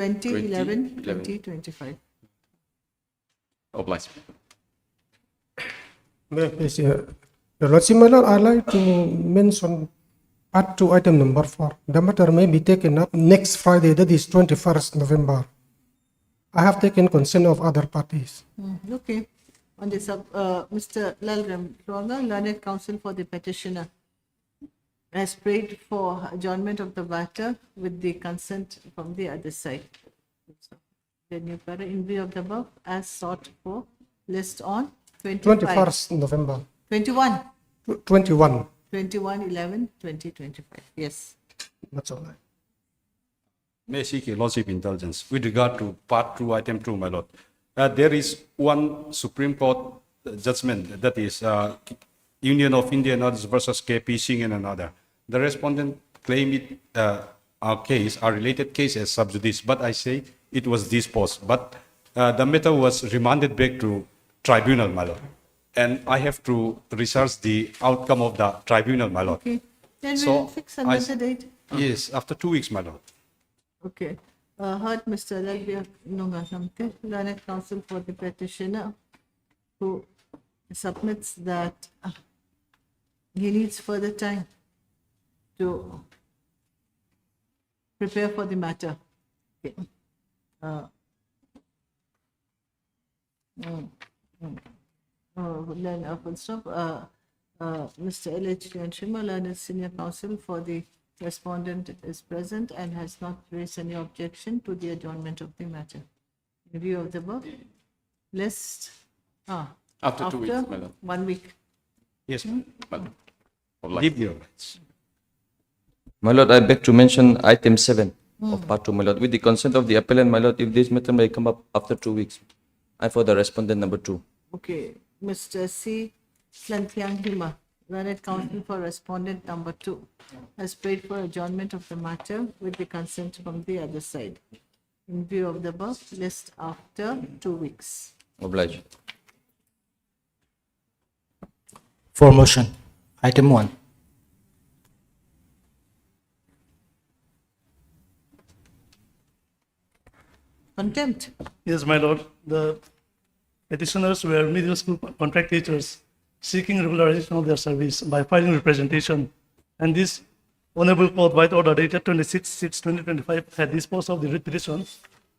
2011-2025. Obliged. Yes, Your Lordship, my Lord, I'd like to mention part 2, item number 4. The matter may be taken up next Friday, that is 21st November. I have taken consent of other parties. Okay. On this, Mr. Lalram Ronga, learned counsel for the petitioner, has prayed for adjournment of the matter with the consent from the other side. So, the new para in view of the above, as sought for, list on 21st November. 21. 21. 21/11/2025. Yes. That's all right. May I seek your Lordship indulgence with regard to part 2, item 2, my Lord. There is one Supreme Court judgment, that is Union of Indian Artists versus KP Singh and another. The respondent claimed it, our case, our related case as sub judice, but I say it was disposed. But the matter was remanded back to tribunal, my Lord. And I have to research the outcome of the tribunal, my Lord. Okay. Then So, we'll fix another date. Yes, after 2 weeks, my Lord. Okay. Heard Mr. Lalbia Nunga Namte, learned counsel for the petitioner, who submits that he needs further time to prepare for the matter. Okay. Then full stop. Mr. L.H. Shima, learned senior counsel for the respondent, is present and has not raised any objection to the adjournment of the matter. In view of the above, list After 2 weeks, my Lord. 1 week. Yes, my Lord. Leave your rights. My Lord, I beg to mention item 7 of part 2, my Lord. With the consent of the appellant, my Lord, if this matter may come up after 2 weeks. I for the respondent number 2. Okay, Mr. C. Slanthiang Hima, learned counsel for respondent number 2, has prayed for adjournment of the matter with the consent from the other side. In view of the above, list after 2 weeks. Obliged. For motion, item 1. Contempt. Yes, my lord. The petitioners were middle school contract teachers seeking regularization of their service by filing representation. And this Honorable Court, by order dated 26/6/2025, had disposed of the writ petition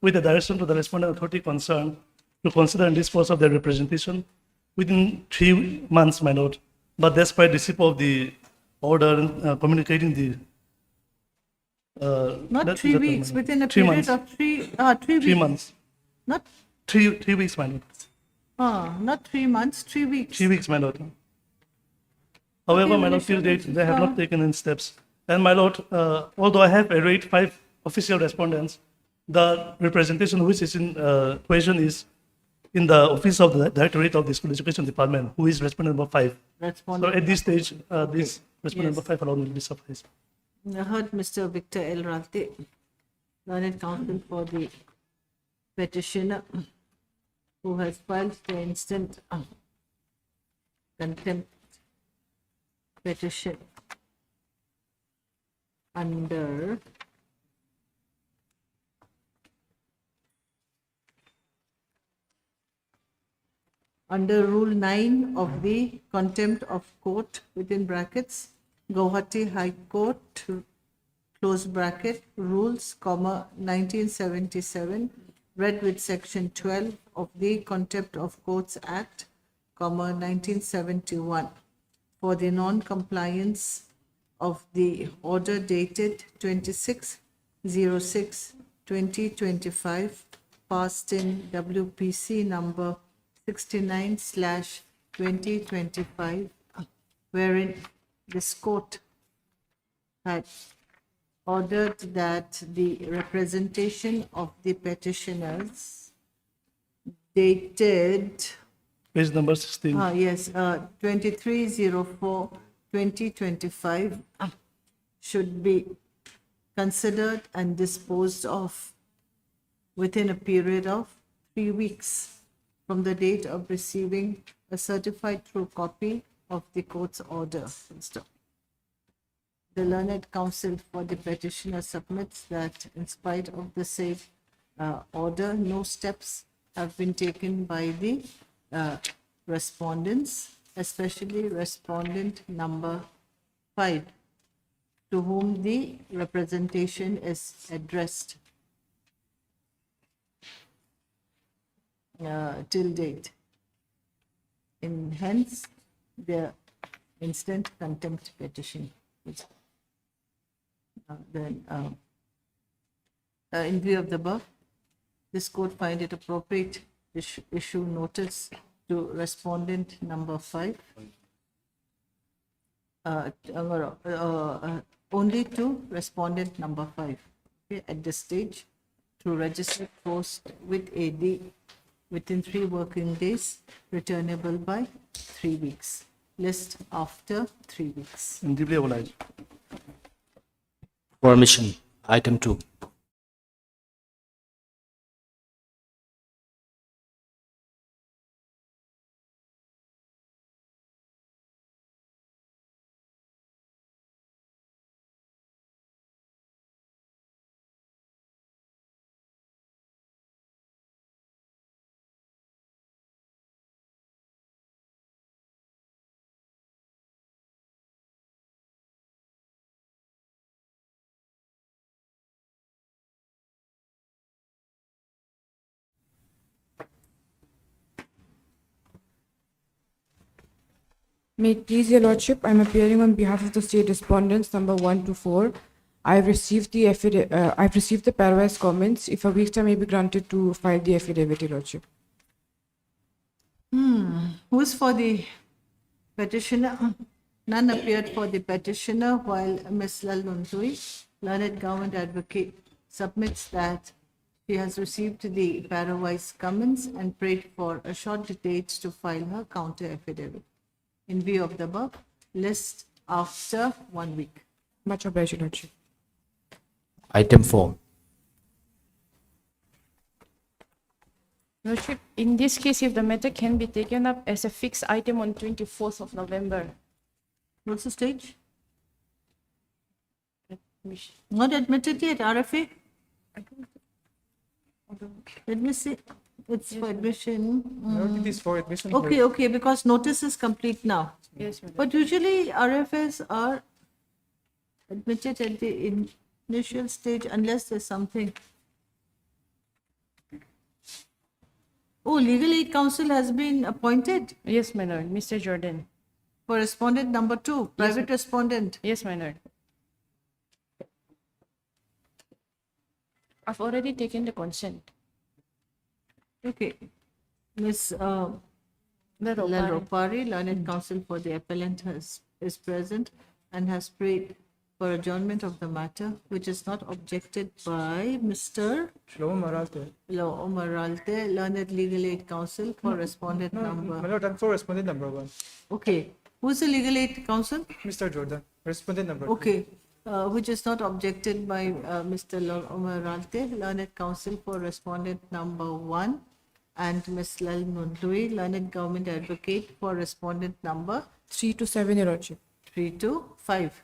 with the direction to the respondent authority concerned to consider and dispose of their representation within 3 months, my lord. But despite receipt of the order communicating the Not that- 3 that- weeks, within a 3 period months. of 3 weeks. 3 months. Not, 3 weeks, my lord. not 3 months, 3 weeks. 3 weeks, my lord. However, my lord, till date, they have not taken any steps. And my lord, although I have arrayed 5 official respondents, the representation which is in question is in the office of the Directorate of the School Education Department, who is respondent number 5. So Respondent. at this stage, this respondent number Yes. 5 alone will be suffice. I heard Mr. Victor L. Ralte, learned counsel for the petitioner, who has filed the instant contempt petition under Rule 9 of the Contempt of Court, within brackets, Guwahati High Court, close bracket, rules, 1977, read with Section 12 of the Contempt of Courts Act, 1971, for the non-compliance of the order dated 26/06/2025, passed in WPC number 69/2025, wherein this court had ordered that the representation of the petitioners dated Page number 16. 23/04/2025 should be considered and disposed of within a period of 3 weeks from the date of receiving a certified true copy of the court's order. The learned counsel for the petitioner submits that in spite of the said order, no steps have been taken by the respondents, especially respondent number 5, to whom the representation is addressed till date. And hence, the instant contempt petition. In view of the above, this court find it appropriate to issue notice to respondent number 5, only to respondent number 5, okay, at this stage, to register post with AD within 3 working days, returnable by 3 weeks. List after 3 weeks. And deeply obliged. Permission. Item 2. May it please your lordship, I am appearing on behalf of the state respondents number 1 to 4. I've received the pairwise comments. If a week's time may be granted to file the affidavit, your lordship. Who's for the petitioner? None appeared for the petitioner, while Ms. Lalnuntui, learned government advocate, submits that she has received the pairwise comments and prayed for a short date to file her counter affidavit. In view of the above, list after 1 week. Much obliged, your lordship. Item 4. Lordship, in this case, if the matter can be taken up as a fixed item on 24th of November. What's the stage? Not admitted yet, RFA? Let me see. It's for admission. It is for admission. Okay, because notice is complete now. Yes, madam. But usually RFS are admitted at the initial stage unless there's something. Oh, legal aid counsel has been appointed Yes, my lord. Mr. Jordan. for respondent number 2, private respondent. Yes, my lord. I've already taken the consent. Okay. Ms. Lalopari. Lalopari, learned counsel for the appellant, is present and has prayed for adjournment of the matter, which is not objected by Mr. Shlomo Maralte. Maralte, learned legal aid counsel for respondent My number. lord, I'm for respondent number 1. Okay. Who's the legal aid counsel? Mr. Jordan, respondent number 2. Okay. Which is not objected by Mr. Maralte, learned counsel for respondent number 1, and Ms. Lal Nuntui, learned government advocate for respondent number 3 to 7, your lordship. 3 to 5.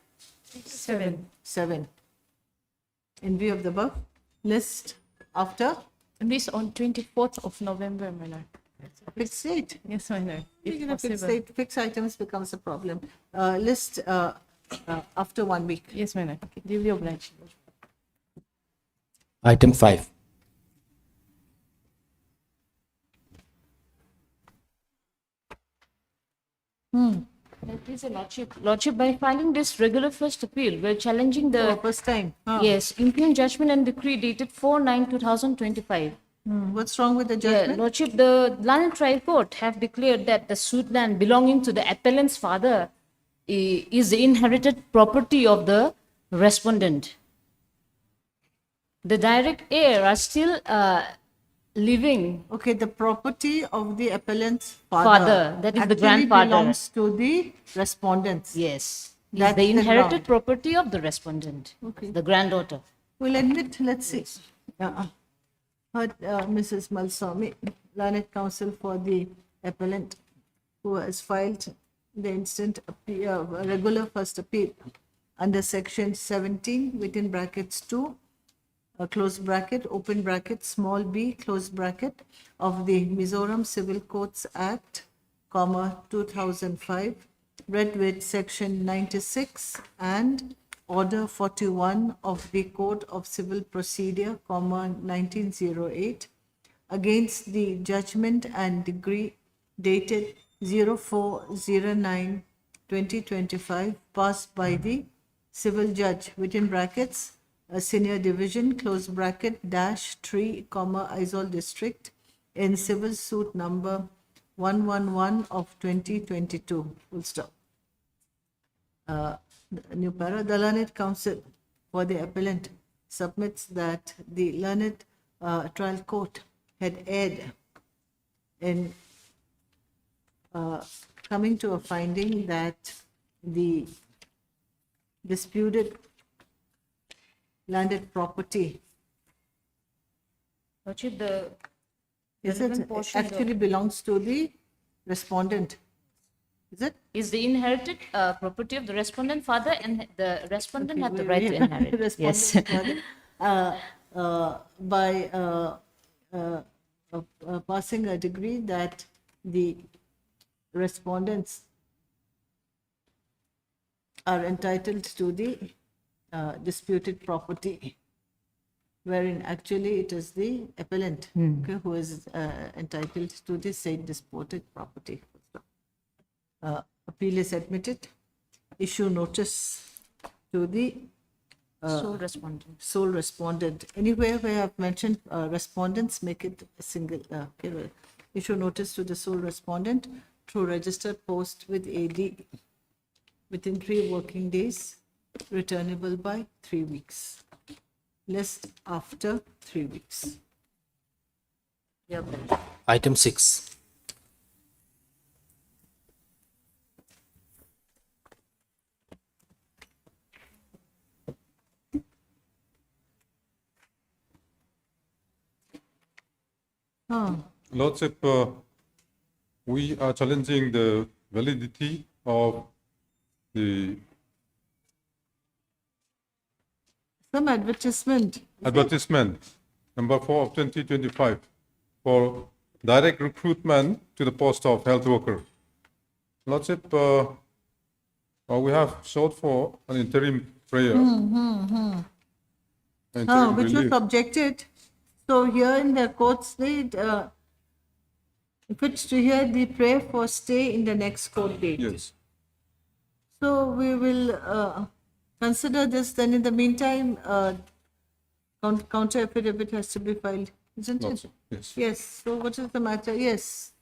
7. In view of the above, list after This on 24th of November, my lord. fixed date. Yes, my lord. If Speaking of fixed possible. date, fixed items becomes a problem. List after 1 week. Yes, my lord. Duly obliged. Item 5. Please, your lordship. Lordship, by filing this regular first appeal, we're challenging Oh, the first time. Huh. yes impugned judgment and decree dated 4/9/2025. What's wrong with the Yeah, judgment? Lordship, the London Trial Court have declared that the suit land belonging to the appellant's father is the inherited property of the respondent. The direct heir are still living. Okay, the property of the appellant's Father, that is the actually grandfather. belongs to the respondents. Yes, is That's the the inherited ground. property of the respondent, Okay. the granddaughter. We'll admit, let's see. Heard Mrs. Malswamy, learned counsel for the appellant, who has filed the instant appeal, regular first appeal under section 17 within brackets 2 close bracket, open bracket, small b, close bracket, of the Mizoram Civil Courts Act, comma, 2005, read with section 96 and order 41 of the Code of Civil Procedure, comma, 1908, against the judgment and decree dated 04/09/2025 passed by the civil judge, within brackets, a senior division, close bracket, -3, comma, Aizawl district, in civil suit number 111 of 2022, full stop. New para, the learned counsel for the appellant submits that the learned trial court had erred in coming to a finding that the disputed landed property Lordship, the is relevant it portion actually belongs to the respondent. Is it? is the inherited property of the respondent father, and the respondent had the We- right to we- inherit. Yes. respondent's father, by passing a decree that the respondents are entitled to the disputed property, wherein actually it is the appellant, okay, who is entitled to the said disputed property. Appeal is admitted. Issue notice to the Sole respondent. sole respondent. Anywhere where I've mentioned respondents, make it a single, okay, well, issue notice to the sole respondent through registered post with AD within 3 working days, returnable by 3 weeks. List after 3 weeks. Yeah. Item 6. Lordship, we are challenging the validity of the Some advertisement. advertisement number 4 of 2025 for direct recruitment to the post of health worker. Lordship, we have sought for an interim prayer. Interim Which was relief. objected. So here in the courts, they, if it's to hear the prayer for stay in the next court date. Yes. So we will consider this, then in the meantime, counter affidavit has to be filed, isn't it? Lordship, yes. Yes, so what is the matter? Yes.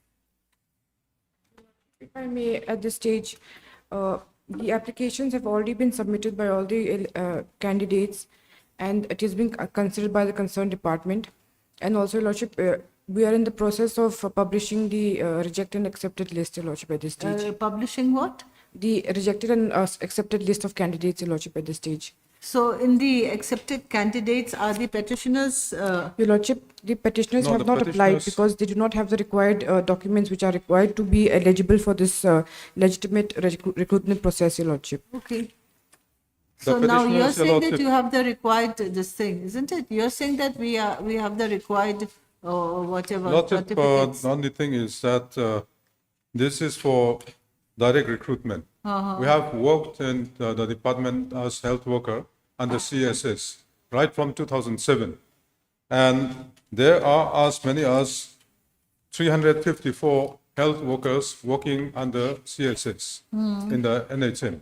If I may, at this stage, the applications have already been submitted by all the candidates, and it is being considered by the concerned department. And also, Lordship, we are in the process of publishing the rejected and accepted list, Your Lordship, at this stage. Publishing what? The rejected and accepted list of candidates, Your Lordship, at this stage. So in the accepted candidates are the petitioners, Your Lordship, the petitioners No, have the not applied petitioners- because they do not have the required documents which are required to be eligible for this legitimate recruitment process, Your Lordship. okay. So now you're petitioners, Your saying that Lordship- you have the required this thing, isn't it? You're saying that we have the required whatever Lordship, certificates. the only thing is that this is for direct recruitment. We have worked in the department as health worker under CSS right from 2007. And there are as many as 354 health workers working under CSS in the NHM.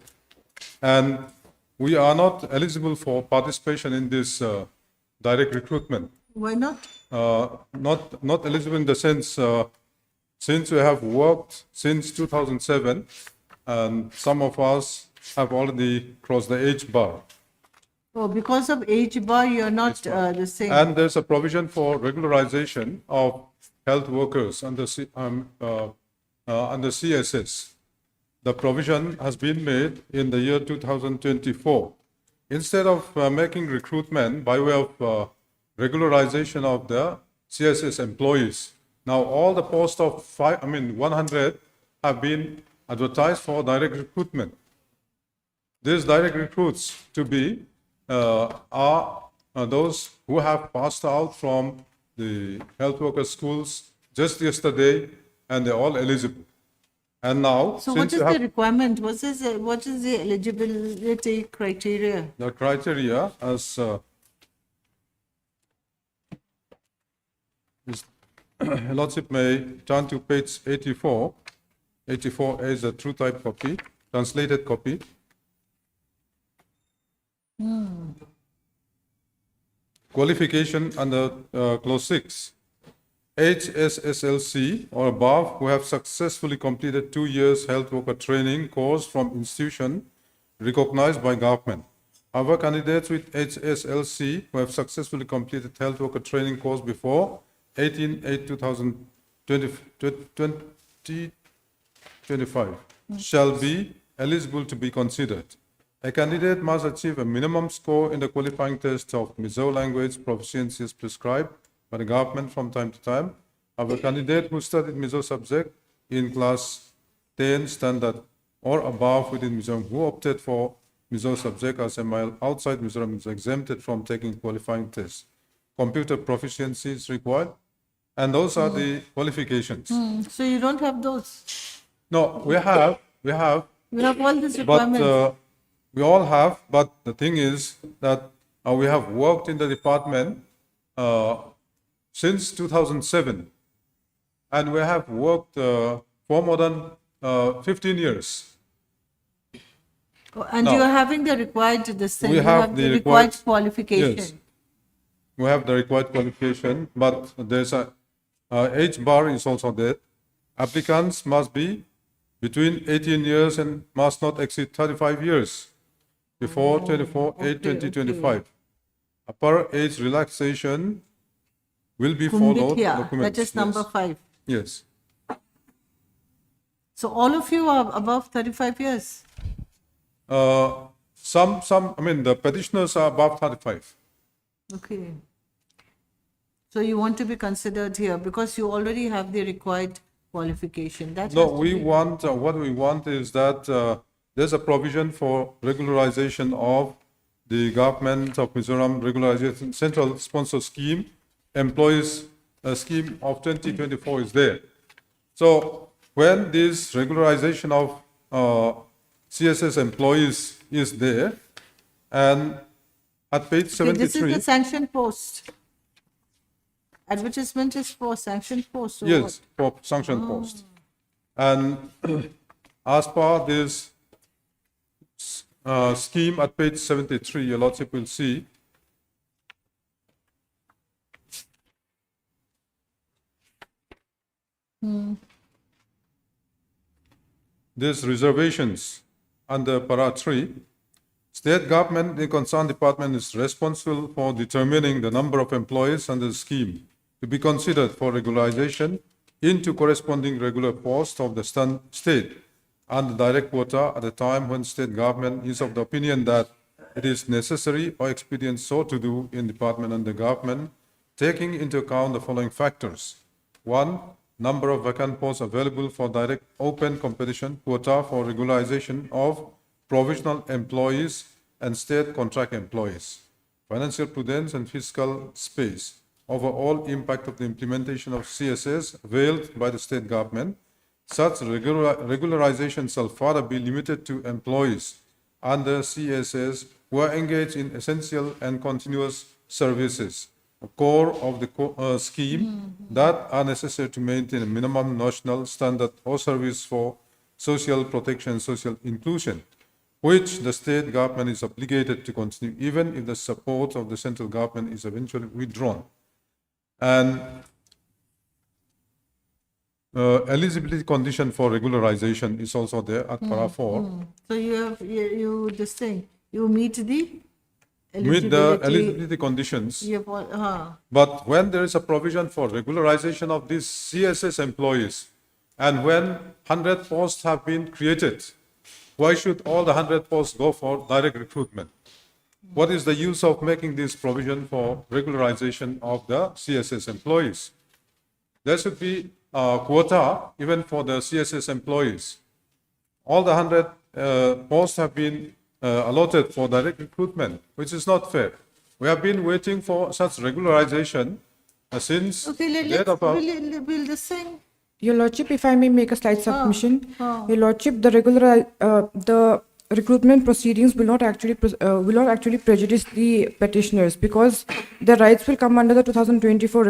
And we are not eligible for participation in this direct recruitment. Why not? Not eligible in the sense, since we have worked since 2007, and some of us have already crossed the age bar. Oh, because of age bar, you're not the same. And there's a provision for regularization of health workers under CSS. The provision has been made in the year 2024. Instead of making recruitment by way of regularization of the CSS employees, now all the posts of 100 have been advertised for direct recruitment. These direct recruits to be are those who have passed out from the health worker schools just yesterday, and they're all eligible. And now, So since what is you have the requirement? What is the eligibility criteria? the criteria as is Lordship may turn to page 84. 84 is a true type copy, translated copy. Qualification under clause 6. HSSLC or above who have successfully completed 2 years health worker training course from institution recognized by government. However, candidates with HSLC who have successfully completed health worker training course before 18/8/2025 shall be eligible to be considered. A candidate must achieve a minimum score in the qualifying test of Mizo language proficiency as prescribed by the government from time to time. However, a candidate who studied Mizo subject in class 10 standard or above within Mizoram who opted for Mizo subject as a mile outside Mizoram is exempted from taking qualifying tests. Computer proficiency is required, and those are the qualifications. So you don't have those? No, we have, You have all these but requirements? we all have. But the thing is that we have worked in the department since 2007, and we have worked for more than 15 years. And no. you are having the required, this thing, We you have have the the required required- qualification? Yes. We have the required qualification, but there's a age bar is also there. Applicants must be between 18 years and must not exceed 35 years before 24/8/2025. Upper age relaxation will be followed. Kumbhikya, that documents. is number Yes. 5. Yes. So all of you are above 35 years? Some, I mean, the petitioners are above 35. Okay. So you want to be considered here because you already have the required qualification. That No, has to we be- want, what we want is that there's a provision for regularization of the government of Mizoram regularization central sponsor scheme, employees scheme of 2024 is there. So when this regularization of CSS employees is there, and at page Okay, this is 73, the sanction post. Advertisement is for sanction post. or yes, for sanction post. And as per this scheme at page 73, your lordship will see these reservations under para 3. State government, the concerned department is responsible for determining the number of employees under the scheme to be considered for regularization into corresponding regular post of the state and the direct quota at the time when state government is of the opinion that it is necessary or expedient so to do in department and the government, taking into account the following factors. 1. Number of vacant posts available for direct open competition, quota for regularization of provisional employees and state contract employees, financial prudence and fiscal space, overall impact of the implementation of CSS veiled by the state government. Such regularization shall further be limited to employees under CSS who are engaged in essential and continuous services, a core of the scheme that are necessary to maintain a minimum national standard or service for social protection and social inclusion, which the state government is obligated to continue even if the support of the central government is eventually withdrawn. And eligibility condition for regularization is also there at para 4. So you have, this thing, you meet the With the eligibility conditions, You have all, but when there is a provision for regularization of these CSS employees, and when 100 posts have been created, why should all the 100 posts go for direct recruitment? What is the use of making this provision for regularization of the CSS employees? There should be a quota even for the CSS employees. All the 100 posts have been allotted for direct recruitment, which is not fair. We have been waiting for such regularization since Okay, date of our- we'll just sing. Your Lordship, if I may make a slight submission. oh. Your Lordship, the recruitment proceedings will not actually prejudice the petitioners because their rights will come under the 2024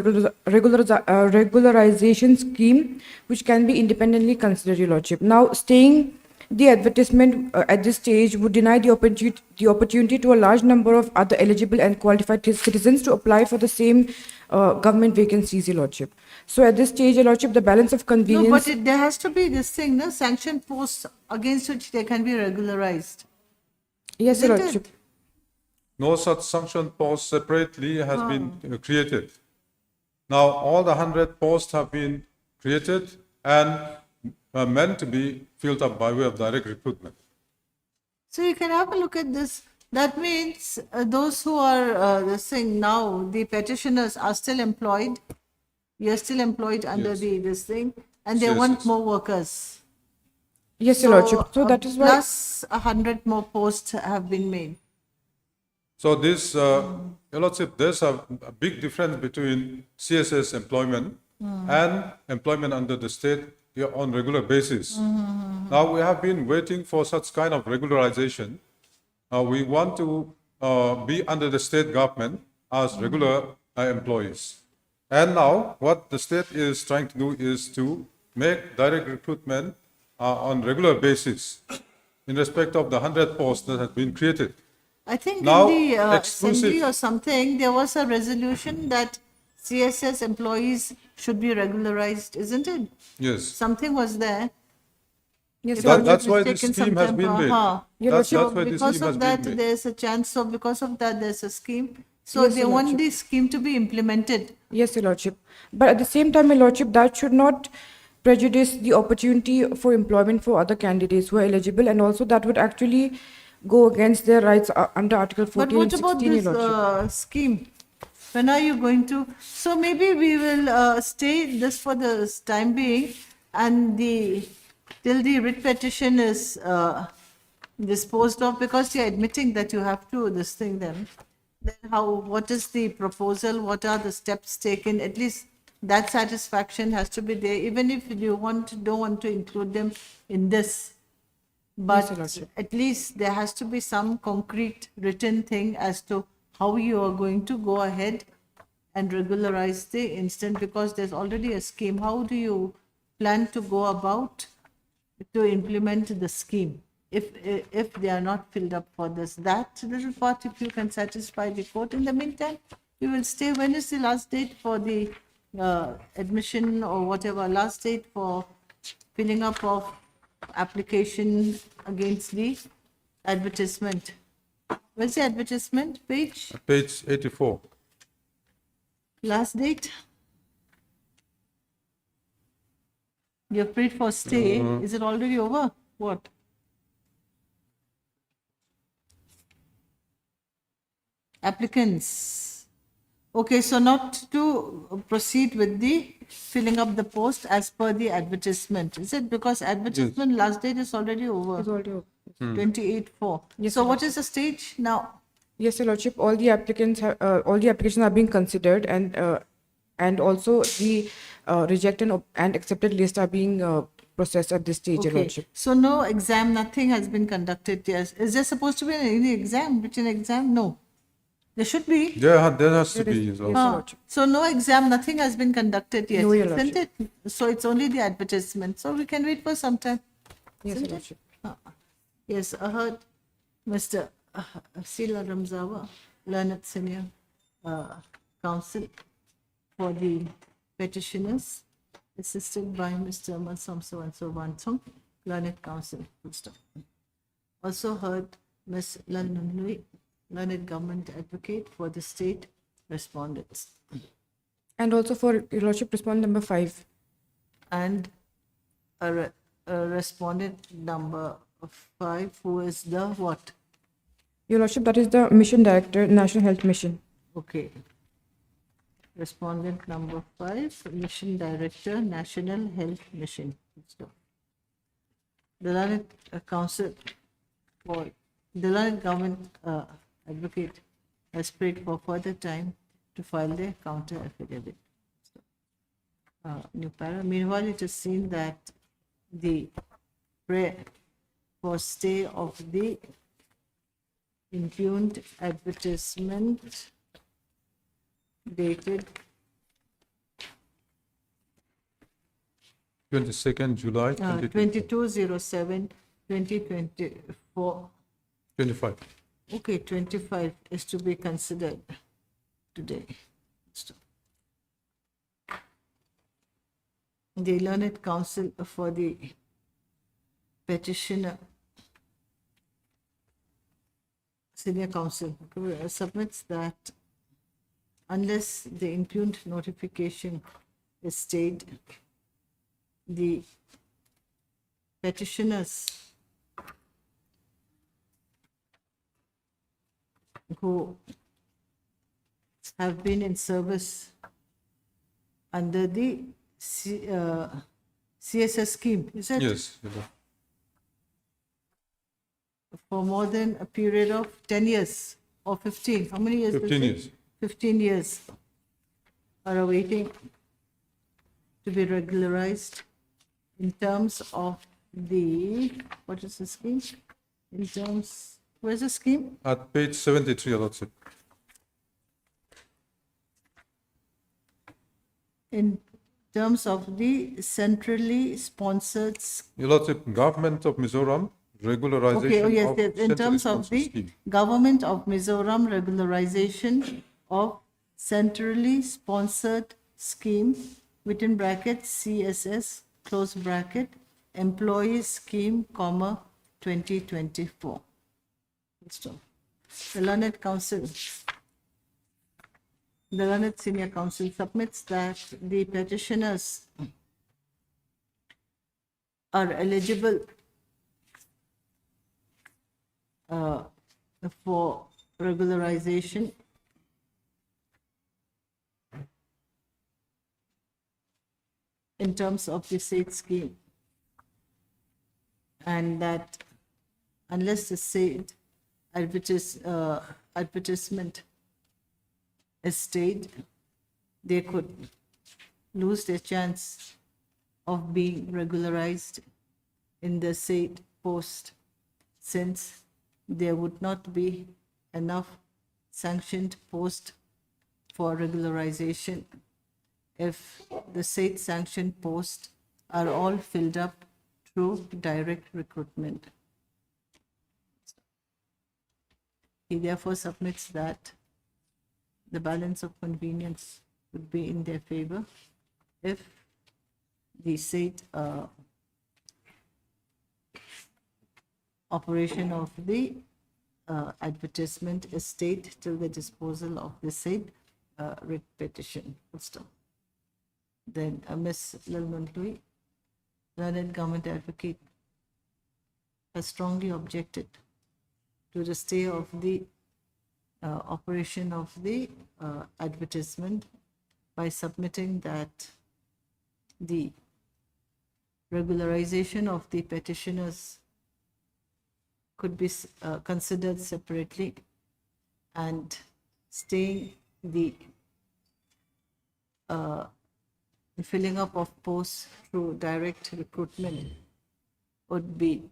regularization scheme, which can be independently considered, Your Lordship. Now, staying the advertisement at this stage would deny the opportunity to a large number of other eligible and qualified citizens to apply for the same government vacancies, Your Lordship. So at this stage, Your Lordship, the balance of No, convenience. but there has to be this thing, no? Sanctioned posts against which they can be regularized. Yes, Your Isn't it? Lordship. no such sanction post separately has been created. Now, all the 100 posts have been created and are meant to be filled up by way of direct recruitment. So you can have a look at this. That means those who are saying now, the petitioners are still employed. You're still employed under Yes. this thing, and they Yes, want yes. more workers. Yes, Your Lordship. So that is why. Plus 100 more posts have been made. So this, Your Lordship, there's a big difference between CSS employment and employment under the state on regular basis. Now, we have been waiting for such kind of regularization. We want to be under the state government as regular employees. And now, what the state is trying to do is to make direct recruitment on regular basis in respect of the 100 posts that have been created. I think Now, in the exclusive- assembly or something, there was a resolution that CSS employees should be regularized, isn't it? Yes. Something was there. Yes, If Your I'm That, not that's why this mistaken, scheme has sometime, been made. Yeah, That's so why this because scheme has of that, been made. there's a chance. So because of that, there's a scheme. So Yes, they Your want Lordship. this scheme to be implemented. Yes, Your Lordship. But at the same time, Your Lordship, that should not prejudice the opportunity for employment for other candidates who are eligible, and also that would actually go against their rights under Article 14 But what and about 16, Your this Lordship. scheme? When are you going to? So maybe we will stay this for the time being, and till the writ petition is disposed of, because you're admitting that you have to this thing. Then what is the proposal? What are the steps taken? At least that satisfaction has to be there, even if you don't want to include them in this. Yes, Your But Lordship. at least there has to be some concrete written thing as to how you are going to go ahead and regularize the instant, because there's already a scheme. How do you plan to go about to implement the scheme if they are not filled up for this? That little part, if you can satisfy the court. In the meantime, you will stay. When is the last date for the admission or whatever, last date for filling up of application against the advertisement? Where's the advertisement page? Page 84. Last date? You're paid for stay. Is it already over? What? Applicants. Okay, so not to proceed with the filling up the post as per the advertisement. Is it because advertisement last date is already over? It's already over. 28/4. Yes, So Your what is the stage now? Yes, Your Lordship. All the applications are being considered, and also the rejected and accepted list are being processed at this stage, Your Okay, Lordship. so no exam, nothing has been conducted. Yes, is there supposed to be any exam, written exam? No, there should be. There has to There is- be. yes, so- Your Ah, Lordship. so no exam, nothing has been conducted yet, No, Your isn't it? So it's only the advertisement. So we can wait for some time. Yes, Isn't Your it? Lordship. Yes, I heard Mr. Sila Ramzawa, learned senior counsel for the petitioners, assisted by Mr. Masamso and Sovansong, learned counsel. Full stop. Also heard Ms. London Louis, learned government advocate for the state respondents. And also for Your Lordship, respondent number 5. And a respondent number 5, who is the what? Your Lordship, that is the Mission Director, National Health Mission. Okay. Respondent number 5, Mission Director, National Health Mission. So, the learned counsel for the learned government advocate has prayed for further time to file their counter affidavit. New para. Meanwhile, it is seen that the prayer for stay of the impugned advertisement dated 22nd July 22/07/2024. 25. Okay, 25 is to be considered today. The learned counsel for the petitioner, senior counsel, submits that unless the impugned notification is stayed, the petitioners who have been in service under the CSS scheme, is it? Yes. For more than a period of 10 years or 15. How many years? 15 years. 15 years are awaiting to be regularized in terms of the, what is the scheme? In terms, where's the scheme? At page 73, Your Lordship. In terms of the centrally sponsored, Your Lordship, Government of Mizoram, regularization okay, oh yes, of yes, in centrally terms of sponsored the scheme. Government of Mizoram regularization of centrally sponsored scheme, within bracket CSS, close bracket, employees scheme, comma, 2024. So, the learned counsel, the learned senior counsel submits that the petitioners are eligible for regularization in terms of the said scheme, and that unless the said advertisement is stayed, they could lose their chance of being regularized in the said post, since there would not be enough sanctioned post for regularization if the said sanctioned posts are all filled up through direct recruitment. He therefore submits that the balance of convenience would be in their favor if the said operation of the advertisement is stayed till the disposal of the said writ petition. Then Ms. Lalman, learned government advocate, has strongly objected to the stay of the operation of the advertisement by submitting that the regularization of the petitioners could be considered separately, and staying the filling up of posts through direct recruitment would be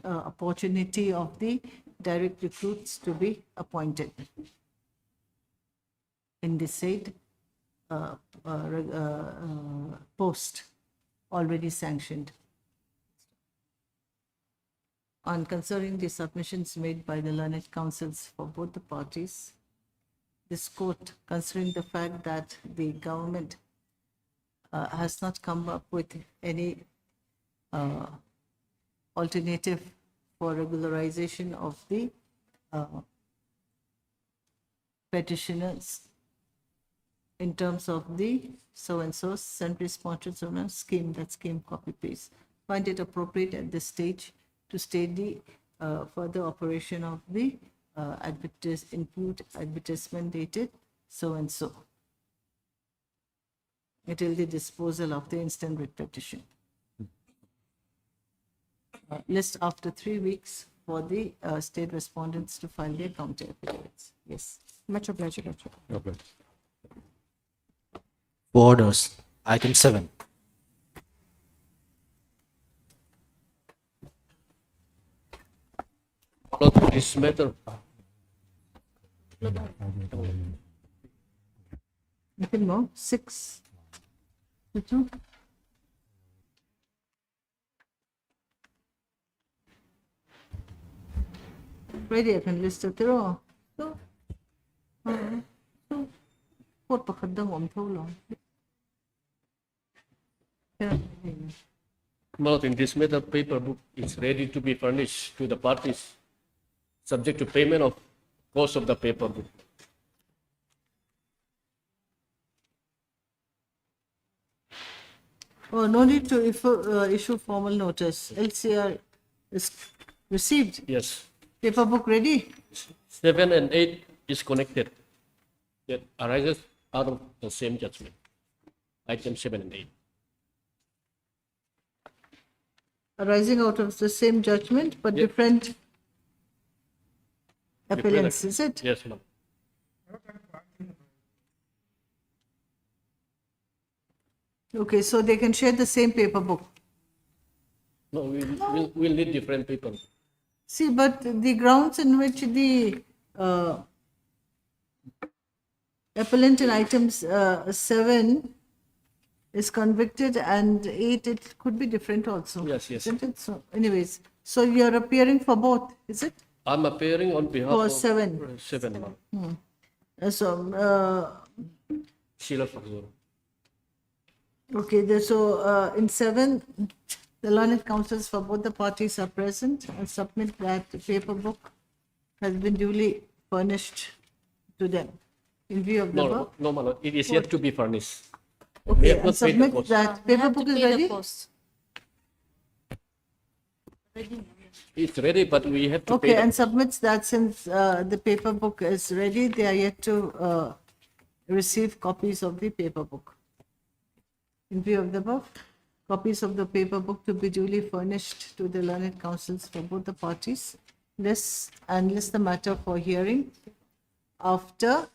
opportunity of the direct recruits to be appointed in the said post already sanctioned. On considering the submissions made by the learned counsels for both the parties, this court, considering the fact that the government has not come up with any alternative for regularization of the petitioners in terms of the so-and-so centrally sponsored zona scheme, that scheme copy-paste, find it appropriate at this stage to stay the further operation of the include advertisement dated so and so. It will the disposal of the instant writ petition. List after 3 weeks for the state respondents to file their counter affidavits. Yes. Much obliged, Your Lordship. Okay. For orders. Item 7. Not this matter. Nothing more. 6. Which one? Ready, I can list it all. So, what pakadang thâu long. Not in this matter, paper book is ready to be furnished to the parties, subject to payment of cost of the paper book. Oh, no need to issue formal notice. LCR is received. Yes. Paper book ready. 7 and 8 is connected. That arises out of the same judgment. Item 7 and 8. Arising out of the same judgment, but different appellants, is it? Yes, ma'am. Okay, so they can share the same paper book. No, we'll need different paper. See, but the grounds in which the appellant in items 7 is convicted and 8, it could be different also. Yes, yes. Isn't it? So, anyways, so you're appearing for both, is it? I'm appearing on behalf For of 7. 7, ma'am. Sheila Fakzor. Okay, so in 7, the learned counsels for both the parties are present and submit that the paper book has been duly furnished to them in view of the No, above. no, no, it is yet to be furnished. We Okay, have and not paid the submit cost. that paper book is ready. It's ready, but we have to Okay, pay the and submits that since the paper book is ready, they are yet to receive copies of the paper book. In view of the above, copies of the paper book to be duly furnished to the learned counsels for both the parties. List the matter for hearing after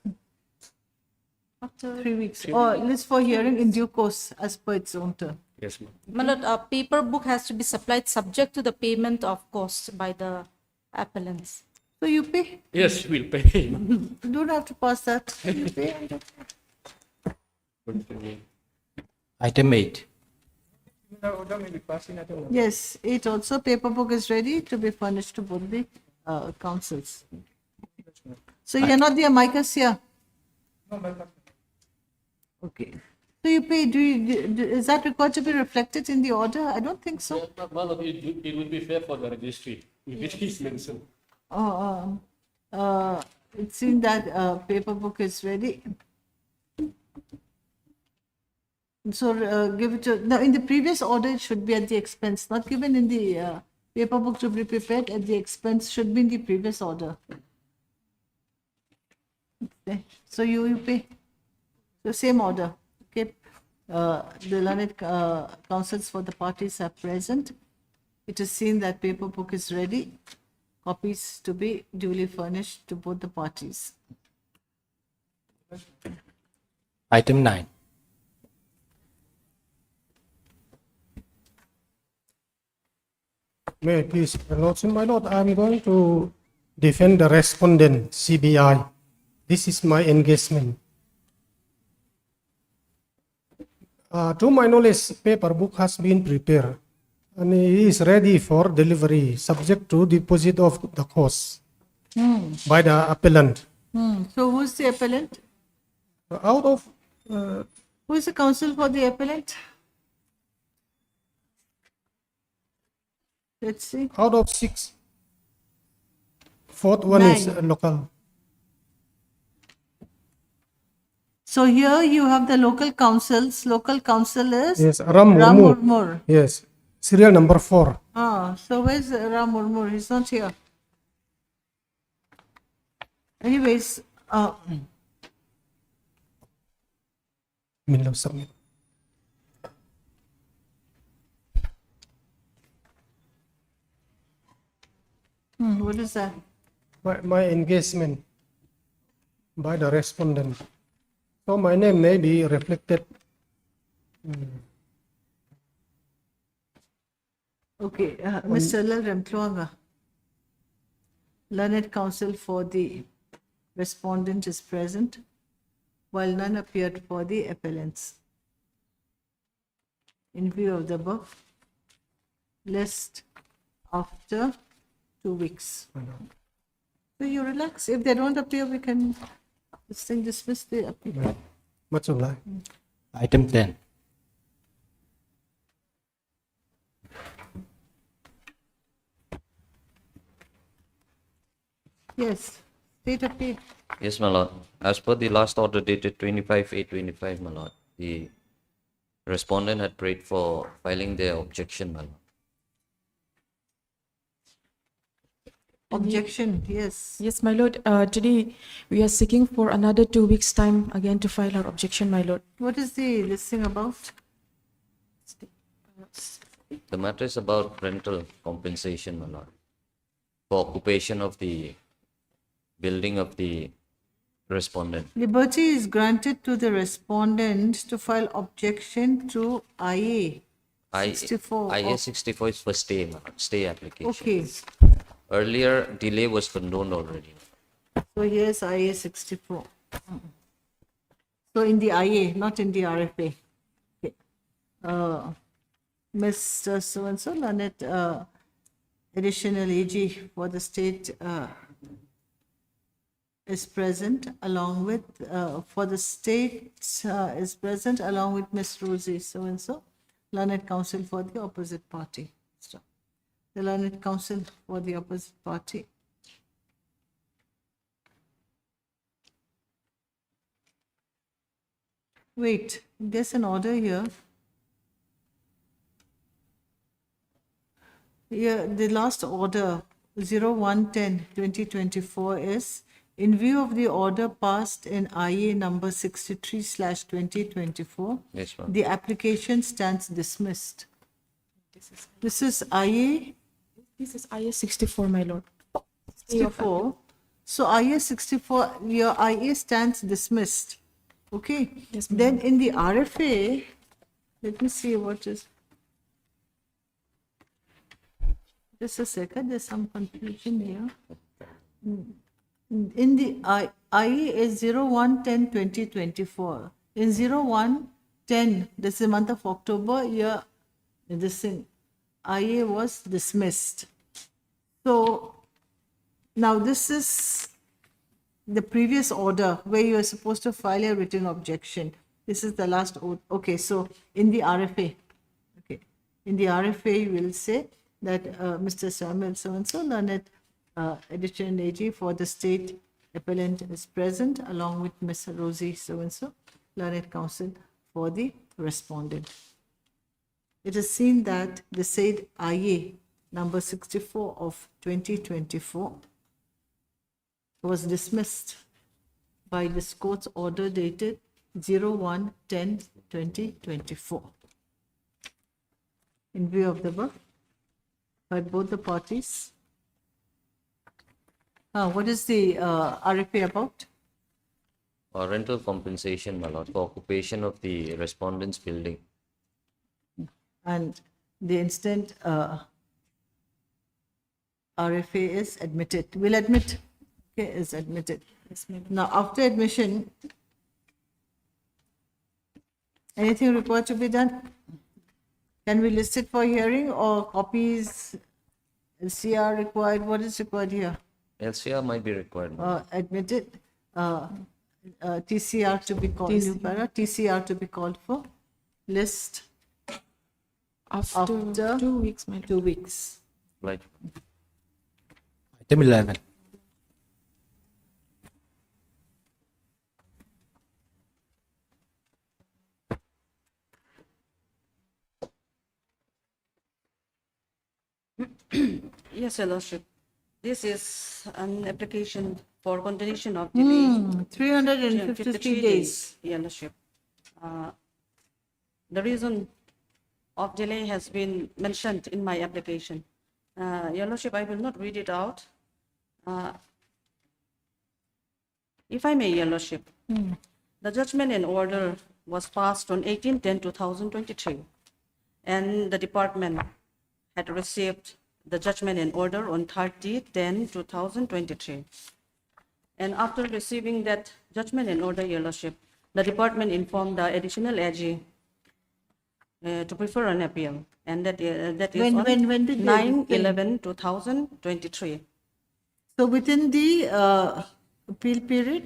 3 weeks, or list for hearing in due course as per its own term. Yes, ma'am. My lord, a paper book has to be supplied subject to the payment of costs by the appellants. So you pay. Yes, we'll pay. You don't have to pass that. You pay. Item 8. Order may be passed in item 1. Yes, 8 also, paper book is ready to be furnished to both the councils. So you're not the amicus here? Okay. So you pay, is that required to be reflected in the order? I don't think so. It will be fair for the registry, if it is mentioned. It seems that paper book is ready. So give it to, now in the previous order, it should be at the expense, not given in the paper book to be prepared at the expense, should be in the previous order. Okay. So you pay the same order. Okay. The learned counsels for the parties are present. It is seen that paper book is ready. Copies to be duly furnished to both the parties. Item 9. May I please, Your Lordship, my lord, I'm going to defend the respondent, CBI. This is my engagement. To my knowledge, paper book has been prepared and it is ready for delivery, subject to deposit of the cost by the appellant. So who's the appellant? Out of Who is the counsel for the appellant? Let's see. 6, fourth one is 9. local. So here you have the local councils. Local council is Yes, Ram Ram Murmu. Murmur. Yes, serial number 4. So where's Ram Murmur? He's not here. Anyways, Min lo submit. what is that? My engagement by the respondent. So my name may be reflected. Okay, Mr. Lalrem Tluanga, learned counsel for the respondent is present, while none appeared for the appellants. In view of the above, list after 2 weeks. So you relax. If they don't appear, we can dismiss the appeal. Much obliged. Item 10. Yes, state appeal. Yes, my lord. As per the last order dated 25/8/25, my lord, the respondent had prayed for filing their objection, my lord. Objection, yes. Yes, my lord. Today we are seeking for another 2 weeks' time again to file our objection, my lord. What is the listing about? The matter is about rental compensation, my lord, for occupation of the building of the respondent. Liberty is granted to the respondent to file objection to IA 64. IA 64 is for stay, my lord, stay application. Okay, Earlier delay was condoned already. so here's IA 64. So in the IA, not in the RFA. Okay. Mr. So-and-so, Lanet, additional AG for the state is present along with, for the state is present along with Miss Rosie so-and-so, learned counsel for the opposite party. Stop. The learned counsel for the opposite party. Wait, there's an order here. Yeah, the last order 01/10/2024 is in view of the order passed in IA number 63/2024, Yes, ma'am. the application stands dismissed. This is IA This is IA 64, my lord. Stay of 64. So IA 64, your IA stands dismissed. Okay. Yes, ma'am. Then in the RFA, let me see what is. Just a second, there's some confusion here. In the IA is 01/10/2024. In 01/10, this is the month of October, here, this thing, IA was dismissed. So now this is the previous order where you are supposed to file a written objection. This is the last order. Okay, so in the RFA, okay, in the RFA you will say that Mr. Samuel so-and-so, learned additional AG for the state appellant is present along with Ms. Rosie so-and-so, learned counsel for the respondent. It is seen that the said IA number 64 of 2024 was dismissed by this court's order dated 01/10/2024. In view of the above, by both the parties. What is the RFA about? Rental compensation, my lord, for occupation of the respondent's building. And the instant RFA is admitted. Will admit. Okay, is admitted. Now, after admission, anything required to be done? Can we list it for hearing or copies, LCR required? What is required here? LCR might be required, my lord. Admitted, TCR to be called, new para, TCR to be called for, list After 2 weeks, my lord. 2 weeks. Right. Item 11. Yes, Your Lordship. This is an application for continuation of delay. 353 days. Your Lordship. Uh, The reason of delay has been mentioned in my application. Your Lordship, I will not read it out. If I may, Your Lordship, the judgment and order was passed on 18/10/2023, and the department had received the judgment and order on 30/10/2023. And after receiving that judgment and order, Your Lordship, the department informed the additional AG to prefer an appeal, and that is When- on when did they- 9/11/2023. So within the appeal period?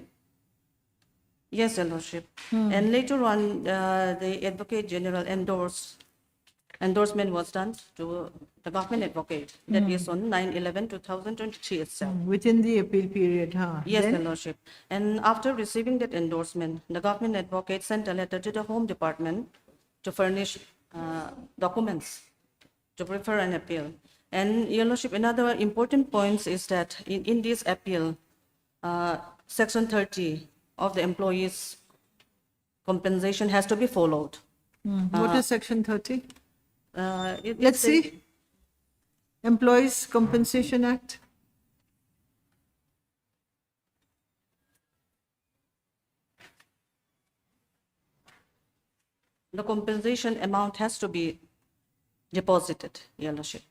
Yes, Your Lordship. And later on, the Advocate General endorsement was done to the government advocate. That is on 9/11/2023 itself. Within the appeal period, huh? Yes, Then- Your Lordship. And after receiving that endorsement, the government advocate sent a letter to the Home Department to furnish documents to prefer an appeal. And Your Lordship, another important point is that in this appeal, Section 30 of the employees' compensation has to be followed. What is section 30? It Let's says- see. Employees Compensation Act. The compensation amount has to be deposited, Your Lordship.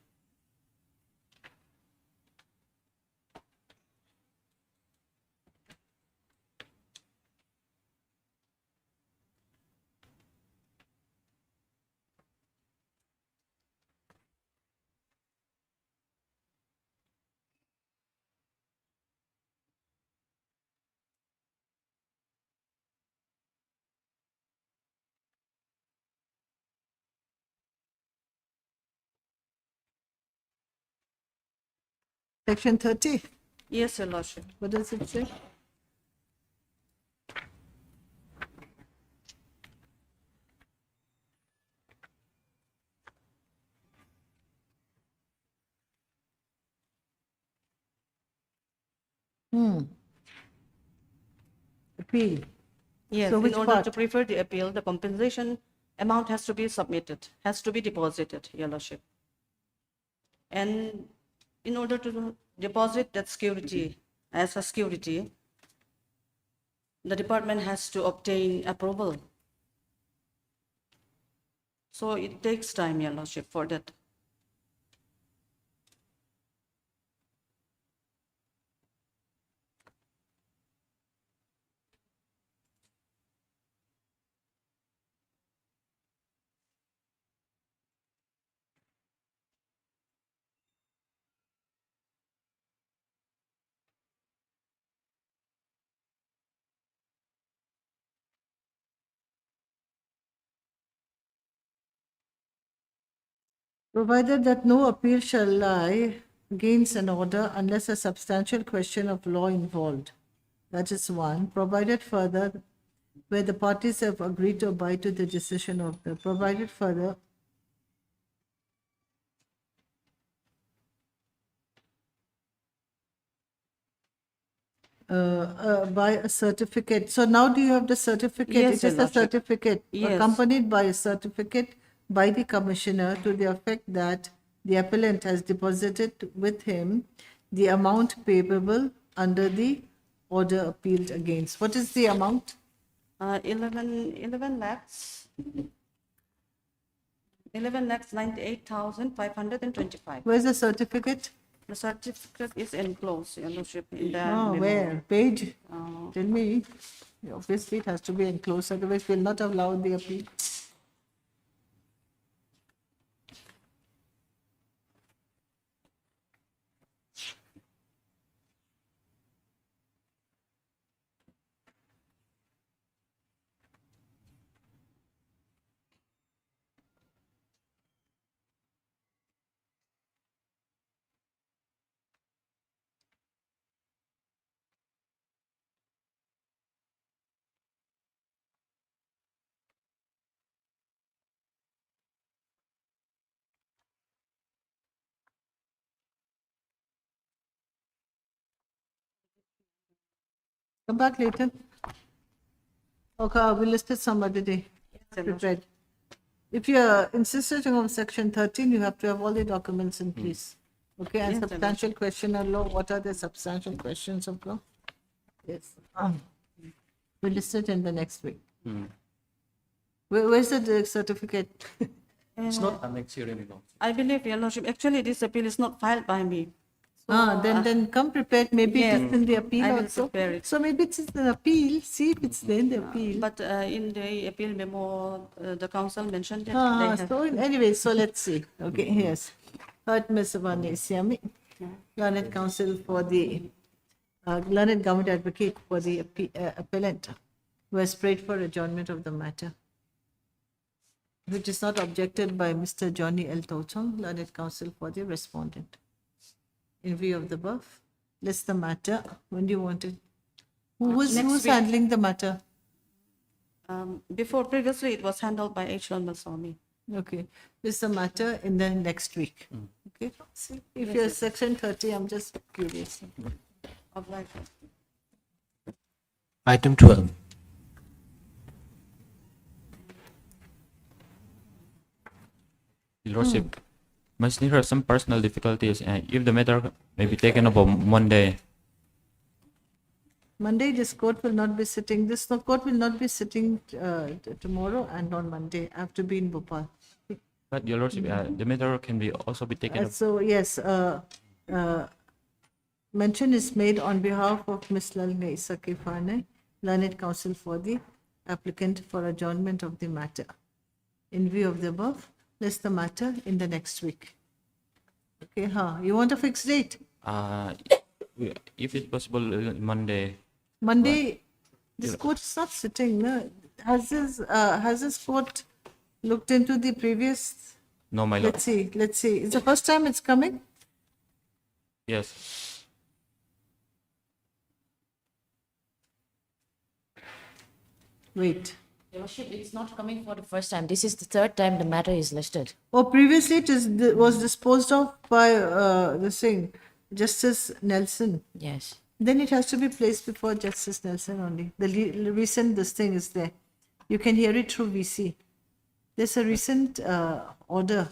Section 30. Yes, Your Lordship. What does it say? Appeal. Yes, So in which order to part? prefer the appeal, the compensation amount has to be submitted, has to be deposited, Your Lordship. And in order to deposit that security as a security, the department has to obtain approval. So it takes time, Your Lordship, for that. Provided that no appeal shall lie against an order unless a substantial question of law involved. That is one. Provided further, where the parties have agreed to abide to the decision of the, provided further, by a certificate. So now do you have the certificate? Yes, It is Your a Lordship. certificate Yes. accompanied by a certificate by the commissioner to the effect that the appellant has deposited with him the amount payable under the order appealed against. What is the amount? 11 lakhs, 98,525. Where's the certificate? The certificate is enclosed, Your Lordship, in the Oh, memo. where? Page? Tell me. Obviously, it has to be enclosed, otherwise we'll not allow the appeal. Come back later. Okay, we'll list it some other day. Prepared. If you're insisting on section 13, you have to have all the documents in place. Okay, and Yes, Your substantial question of law, what are the substantial questions of law? Yes. We'll list it in the next week. Where's the certificate? It's not annexed here anymore. I believe, Your Lordship, actually this appeal is not filed by me. So, Then come prepared, maybe yes, it's in the appeal I will also. prepare it. So maybe it's in the appeal, see if it's there in the appeal. But in the appeal memo, the council mentioned that Ah, they have. so anyway, so let's see. Okay, yes. Heard Ms. Vanesiami, learned counsel for the, learned government advocate for the appellant, who has prayed for adjournment of the matter, which is not objected by Mr. Johnny L. Tochong, learned counsel for the respondent. In view of the above, list the matter. When do you want it? Who's week. handling the matter? Before, previously, it was handled by H. Swami. Okay, this is the matter in the next week. Okay, see, if you're section 30, I'm just curious. Of like, Item 12. Your Lordship, my senior has some personal difficulties, and if the matter may be taken up on Monday, Monday, this court will not be sitting, court will not be sitting tomorrow and on Monday. I have to be in Bhopal. but Your Lordship, the matter can be also be taken up. So, yes, mention is made on behalf of Ms. Lalne Isakifane, learned counsel for the applicant for adjournment of the matter. In view of the above, list the matter in the next week. Okay, you want a fixed date? If it's possible, Monday. Monday, this court is not sitting, no? Has this court looked into the previous? No, my lord. Let's see. It's the first time it's coming? Yes. Wait. Your Lordship, it's not coming for the first time. This is the third time the matter is listed. Oh, previously it was disposed of by Justice Nelson. Yes. Then it has to be placed before Justice Nelson only. The recent this thing is there. You can hear it through VC. There's a recent order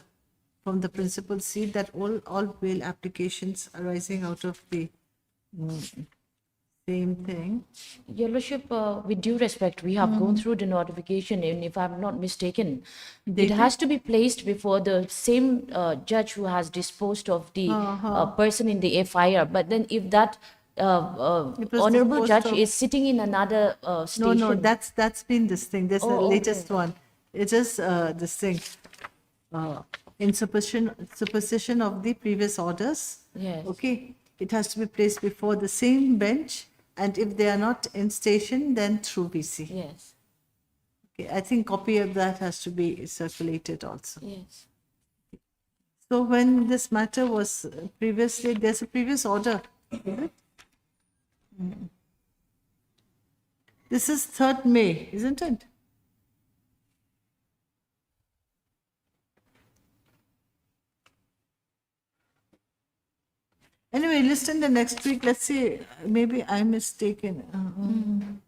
from the principal seat that all bail applications arising out of the same thing. Your Lordship, with due respect, we have gone through the notification, and if I'm not mistaken, it has to be placed before the same judge who has disposed of the person in the FIR. But then if that honorable disposed judge of- is sitting in another station. No, that's been this thing. There's the Oh, okay. latest one. It is this thing. In superstition of the previous orders. Yes. Okay, it has to be placed before the same bench, and if they are not in station, then through VC. Yes. Okay, I think copy of that has to be circulated also. Yes. So when this matter was previously, there's a previous order. Is it? This is 3rd May, isn't it? Anyway, listen the next week. Let's see. Maybe I'm mistaken.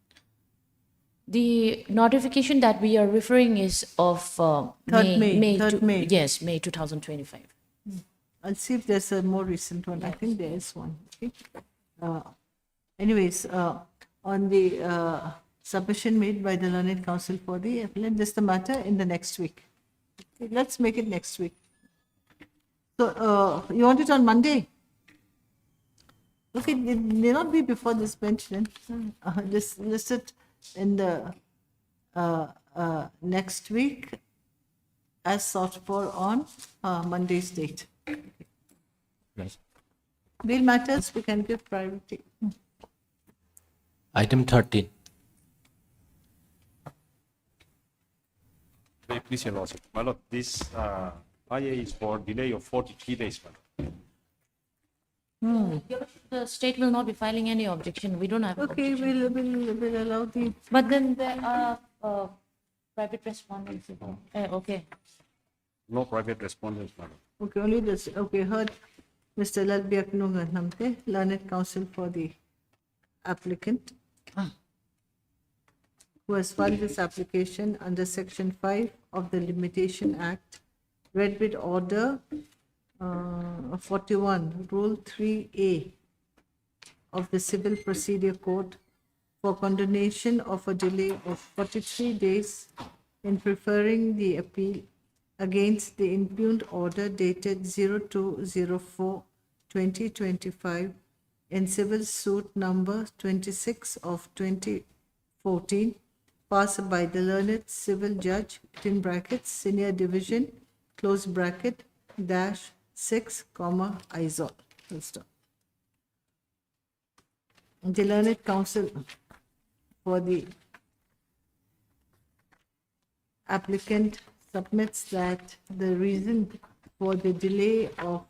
The notification that we are referring is of Third May, third to- May. Yes, May 2025. I'll see if there's a more recent one. I think there is one. Okay. Anyways, on the submission made by the learned counsel for the appellant, this the matter in the next week. Okay, let's make it next week. So you want it on Monday? Okay, it may not be before this bench then. List it in the next week as sought for on Monday's date. Yes. Bail matters, we can give priority. Item 13. Please, Your Lordship. My lord, this IA is for delay of 43 days, my lord. The state will not be filing any objection. We don't have. Okay, we'll allow the, But then there are private respondents. Okay. No private respondents, my lord. okay, only this, okay, heard Mr. Lalbiak Nungan Namte, learned counsel for the applicant, who has filed this application under Section 5 of the Limitation Act, read with order 41, Rule 3A of the Civil Procedure Code for condonation of a delay of 43 days in preferring the appeal against the impugned order dated 02/04/2025 in civil suit number 26 of 2014, passed by the learned civil judge, within brackets, senior division, close bracket, dash 6, ISOL. Full stop. The learned counsel for the applicant submits that the reason for the delay of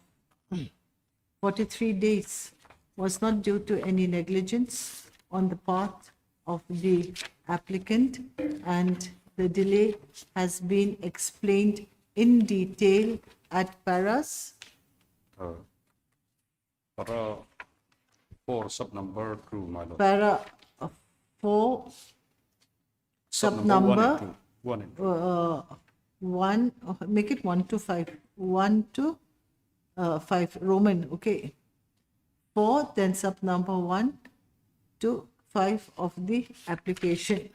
43 days was not due to any negligence on the part of the applicant, and the delay has been explained in detail at paras Para 4 sub number 2, my lord. para 4 sub number 1 and 2. 1, make it 1 to 5, 1 to 5 Roman, okay, 4, then sub number 1 to 5 of the application.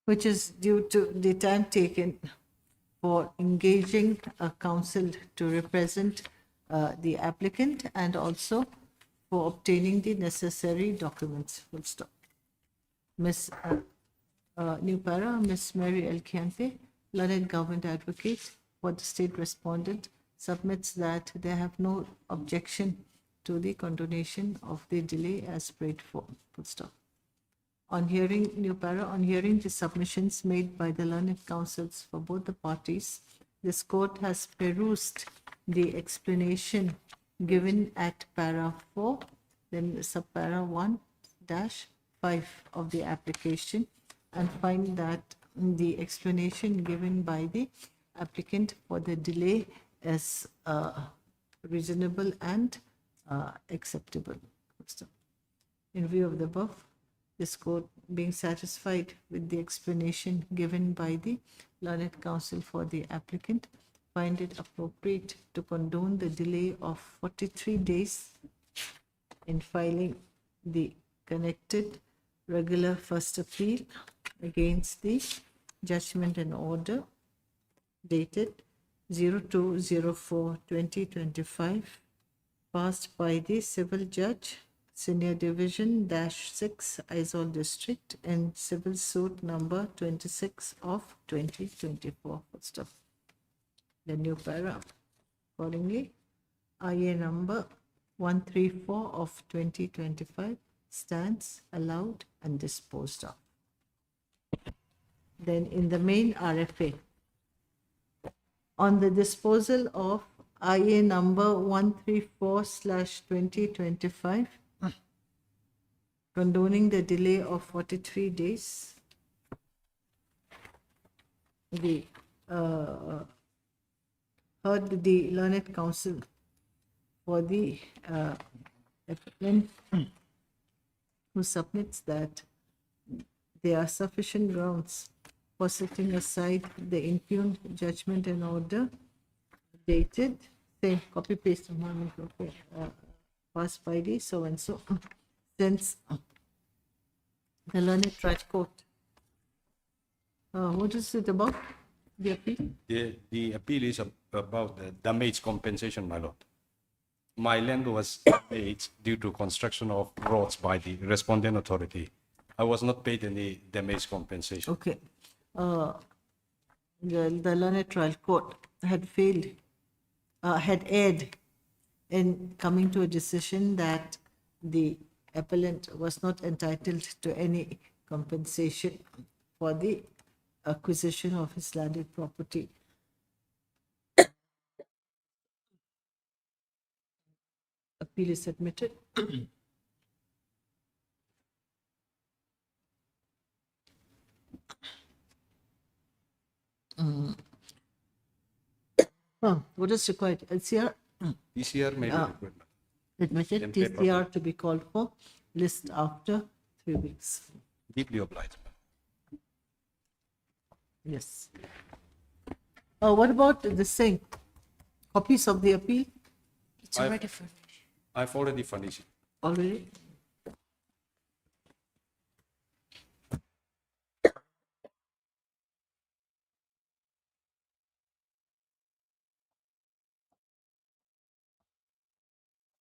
Which is due to the time taken for engaging a counsel to represent the applicant, and also for obtaining the necessary documents. Full stop. Ms. New para, Ms. Mary L. Kiante, learned government advocate for the state respondent, submits that they have no objection to the condonation of the delay as prayed for. Full stop. On hearing, new para, on hearing the submissions made by the learned counsels for both the parties, this court has perused the explanation given at para 4, then subpara 1-5 of the application, and find that the explanation given by the applicant for the delay is reasonable and acceptable. In view of the above, this court, being satisfied with the explanation given by the learned counsel for the applicant, find it appropriate to condone the delay of 43 days in filing the connected regular first appeal against the judgment and order dated 02/04/2025, passed by the civil judge, Senior Division -6, Aizawl District, in civil suit number 26 of 2024. Stop. The new para. Accordingly, IA number 134 of 2025 stands allowed and disposed of. Then in the main RFA, on the disposal of IA number 134/2025, condoning the delay of 43 days, the heard the learned counsel for the applicant, who submits that there are sufficient grounds for setting aside the impugned judgment and order dated, same copy paste, passed by the so and so, since the learned trial court. What is it about, the appeal? The appeal is about the damage compensation, my lord. My land was damaged due to construction of roads by the respondent authority. I was not paid any damage compensation. Okay. The learned trial court had failed, had erred in coming to a decision that the appellant was not entitled to any compensation for the acquisition of his landed property. Appeal is submitted. What is required? LCR PCR may be required. Admitted, Then paper. TCR to be called for, list after 3 weeks. Deeply obliged. Yes. What about the same? Copies of the appeal It's already furnished. I've already furnished it. already?